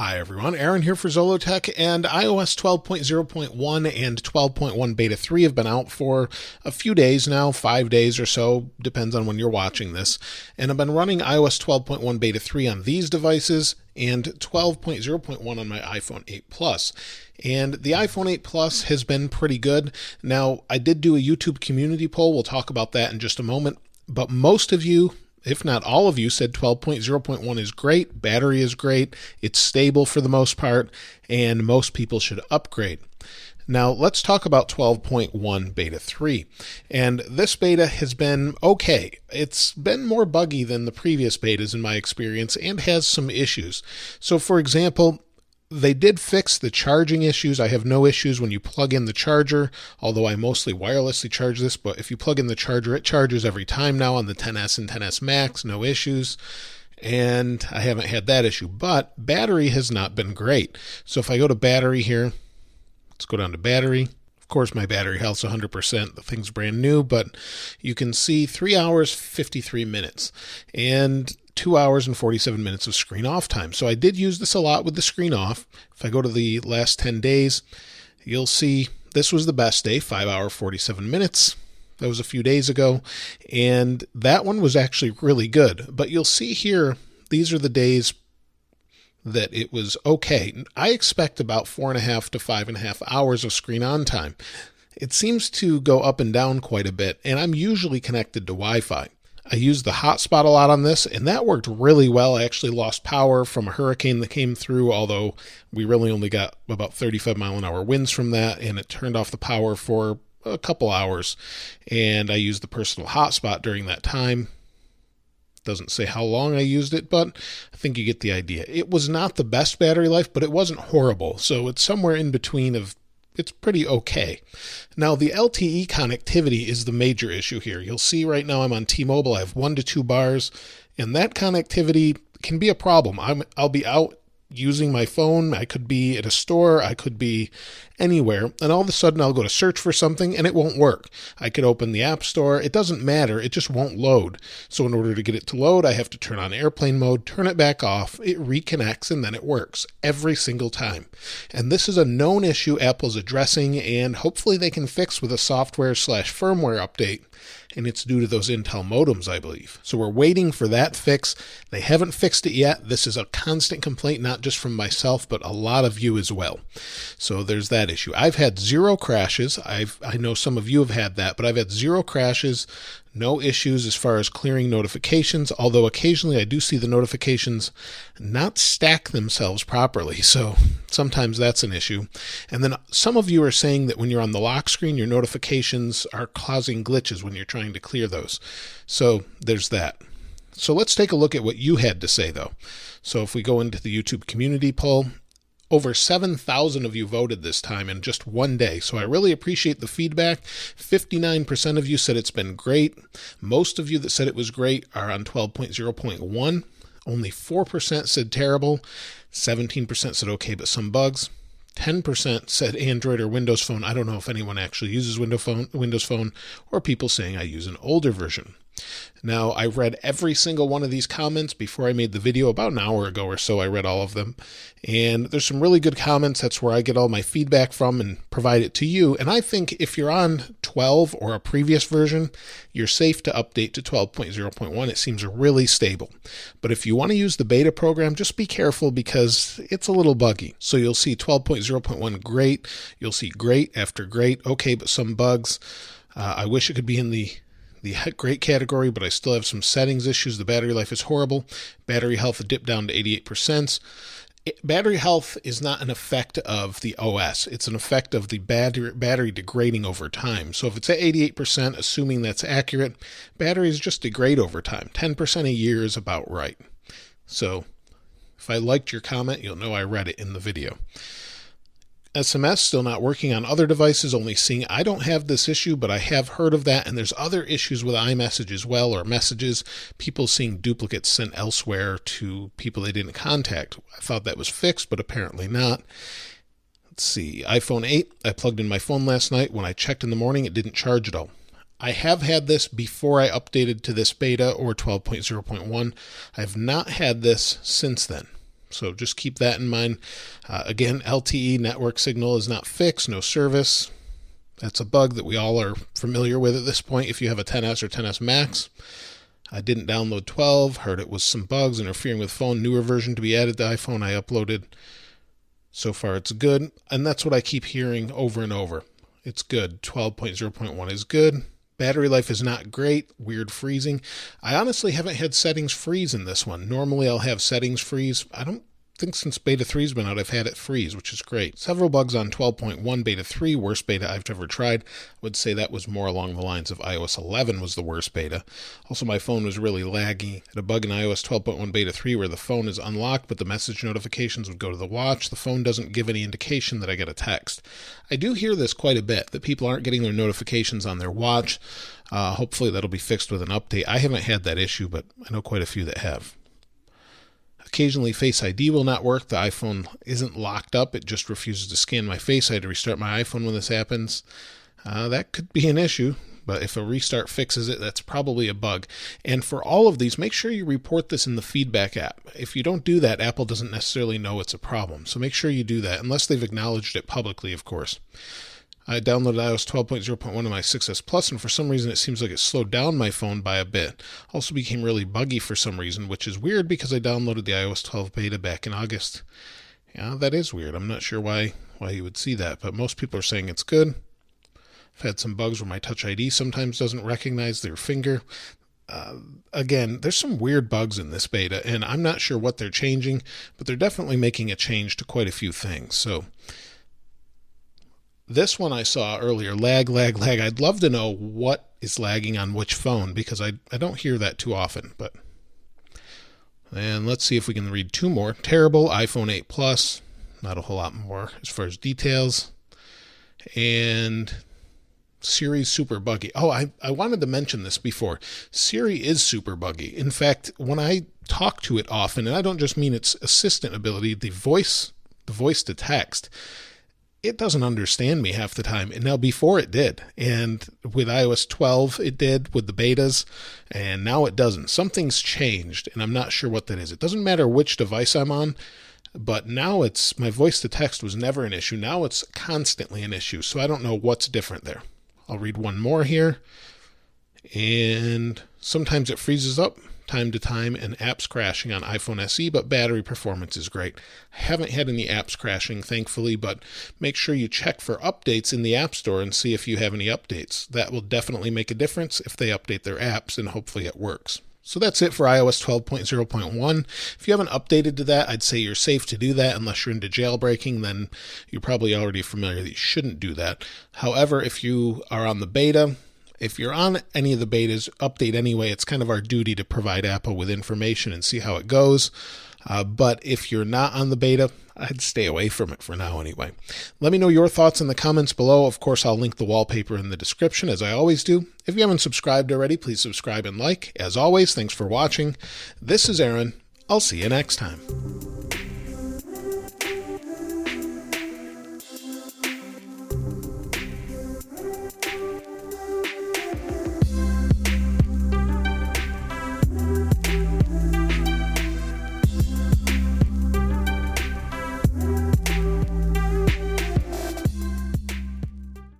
Hi everyone, Aaron here for Zollotech, and iOS 12.0.1 and 12.1 Beta 3 have been out for a few days now, 5 days or so, depends on when you're watching this, and I've been running iOS 12.1 Beta 3 on these devices and 12.0.1 on my iPhone 8 Plus. And the iPhone 8 Plus has been pretty good. Now, I did do a YouTube community poll, we'll talk about that in just a moment, but most of you, if not all of you, said 12.0.1 is great, battery is great, it's stable for the most part, and most people should upgrade. Now let's talk about 12.1 Beta 3. And this beta has been okay. It's been more buggy than the previous betas in my experience and has some issues. So for example, they did fix the charging issues. I have no issues when you plug in the charger, although I mostly wirelessly charge this, but if you plug in the charger, it charges every time now on the XS and XS Max, no issues. And I haven't had that issue, but battery has not been great. So if I go to battery here, let's go down to battery. Of course, my battery health's 100%. The thing's brand new, but you can see 3 hours, 53 minutes. And 2 hours and 47 minutes of screen off time. So I did use this a lot with the screen off. If I go to the last 10 days, you'll see this was the best day, 5 hours, 47 minutes. That was a few days ago. And that one was actually really good. But you'll see here, these are the days that it was okay. I expect about 4.5 to 5.5 hours of screen on time. It seems to go up and down quite a bit, and I'm usually connected to Wi-Fi. I used the hotspot a lot on this, and that worked really well. I actually lost power from a hurricane that came through, although we really only got about 35-mile-an-hour winds from that, and it turned off the power for a couple hours. And I used the personal hotspot during that time. Doesn't say how long I used it, but I think you get the idea. It was not the best battery life, but it wasn't horrible. So it's somewhere in between of it's pretty okay. Now, the LTE connectivity is the major issue here. You'll see right now I'm on T-Mobile. I have 1 to 2 bars, and that connectivity can be a problem. I'll be out using my phone. I could be at a store. I could be anywhere, and all of a sudden I'll go to search for something, and it won't work. I could open the App Store. It doesn't matter. It just won't load. So in order to get it to load, I have to turn on airplane mode, turn it back off. It reconnects, and then it works every single time. And this is a known issue Apple's addressing, and hopefully they can fix with a software/firmware update. And it's due to those Intel modems, I believe. So we're waiting for that fix. They haven't fixed it yet. This is a constant complaint, not just from myself, but a lot of you as well. So there's that issue. I've had 0 crashes. I know some of you have had that, but I've had 0 crashes, no issues as far as clearing notifications, although occasionally I do see the notifications not stack themselves properly, so sometimes that's an issue. And then some of you are saying that when you're on the lock screen, your notifications are causing glitches when you're trying to clear those. So there's that. So let's take a look at what you had to say, though. So if we go into the YouTube community poll, over 7,000 of you voted this time in just one day, so I really appreciate the feedback. 59% of you said it's been great. Most of you that said it was great are on 12.0.1. Only 4% said terrible. 17% said okay, but some bugs. 10% said Android or Windows Phone. I don't know if anyone actually uses Windows Phone, or people saying I use an older version. Now, I read every single one of these comments before I made the video. About an hour ago or so, I read all of them. And there's some really good comments. That's where I get all my feedback from and provide it to you. And I think if you're on 12 or a previous version, you're safe to update to 12.0.1. It seems really stable. But if you want to use the beta program, just be careful because it's a little buggy. So you'll see 12.0.1 great. You'll see great after great. Okay, but some bugs. I wish it could be in the great category, but I still have some settings issues. The battery life is horrible. Battery health dipped down to 88%. Battery health is not an effect of the OS. It's an effect of the battery degrading over time. So if it's at 88%, assuming that's accurate, batteries just degrade over time. 10% a year is about right. So if I liked your comment, you'll know I read it in the video. SMS still not working on other devices, only seeing I don't have this issue, but I have heard of that, and there's other issues with iMessage as well, or messages, people seeing duplicates sent elsewhere to people they didn't contact. I thought that was fixed, but apparently not. Let's see, iPhone 8, I plugged in my phone last night. When I checked in the morning, it didn't charge at all. I have had this before I updated to this beta or 12.0.1. I have not had this since then. So just keep that in mind. Again, LTE network signal is not fixed, no service. That's a bug that we all are familiar with at this point if you have a XS or XS Max. I didn't download 12, heard it was some bugs interfering with phone, newer version to be added to iPhone. I uploaded. So far it's good, and that's what I keep hearing over and over. It's good. 12.0.1 is good. Battery life is not great. Weird freezing. I honestly haven't had settings freeze in this one. Normally I'll have settings freeze. I don't think since beta 3's been out I've had it freeze, which is great. Several bugs on 12.1 beta 3, worst beta I've ever tried. I would say that was more along the lines of iOS 11 was the worst beta. Also, my phone was really laggy. I had a bug in iOS 12.1 beta 3 where the phone is unlocked, but the message notifications would go to the watch. The phone doesn't give any indication that I get a text. I do hear this quite a bit, that people aren't getting their notifications on their watch. Hopefully that'll be fixed with an update. I haven't had that issue, but I know quite a few that have. Occasionally Face ID will not work. The iPhone isn't locked up. It just refuses to scan my face. I had to restart my iPhone when this happens. That could be an issue, but if a restart fixes it, that's probably a bug. And for all of these, make sure you report this in the feedback app. If you don't do that, Apple doesn't necessarily know it's a problem. So make sure you do that, unless they've acknowledged it publicly, of course. I downloaded iOS 12.0.1 on my 6S Plus, and for some reason it seems like it slowed down my phone by a bit. Also became really buggy for some reason, which is weird because I downloaded the iOS 12 beta back in August. Yeah, that is weird. I'm not sure why you would see that, but most people are saying it's good. I've had some bugs where my Touch ID sometimes doesn't recognize their finger. Again, there's some weird bugs in this beta, and I'm not sure what they're changing, but they're definitely making a change to quite a few things. So this one I saw earlier, lag. I'd love to know what is lagging on which phone, because I don't hear that too often. And let's see if we can read two more. Terrible, iPhone 8 Plus. Not a whole lot more as far as details. And Siri's super buggy. Oh, I wanted to mention this before. Siri is super buggy. In fact, when I talk to it often, and I don't just mean its assistant ability, the voice to text, it doesn't understand me half the time. And now before it did. And with iOS 12, it did with the betas. And now it doesn't. Something's changed, and I'm not sure what that is. It doesn't matter which device I'm on, but now it's, my voice to text was never an issue. Now it's constantly an issue. So I don't know what's different there. I'll read one more here. And sometimes it freezes up time to time and apps crashing on iPhone SE, but battery performance is great. I haven't had any apps crashing, thankfully, but make sure you check for updates in the App Store and see if you have any updates. That will definitely make a difference if they update their apps, and hopefully it works. So that's it for iOS 12.0.1. If you haven't updated to that, I'd say you're safe to do that unless you're into jailbreaking. Then you're probably already familiar that you shouldn't do that. However, if you are on the beta, if you're on any of the betas, update anyway. It's kind of our duty to provide Apple with information and see how it goes. But if you're not on the beta, I'd stay away from it for now anyway. Let me know your thoughts in the comments below. Of course, I'll link the wallpaper in the description, as I always do. If you haven't subscribed already, please subscribe and like. As always, thanks for watching. This is Aaron. I'll see you next time.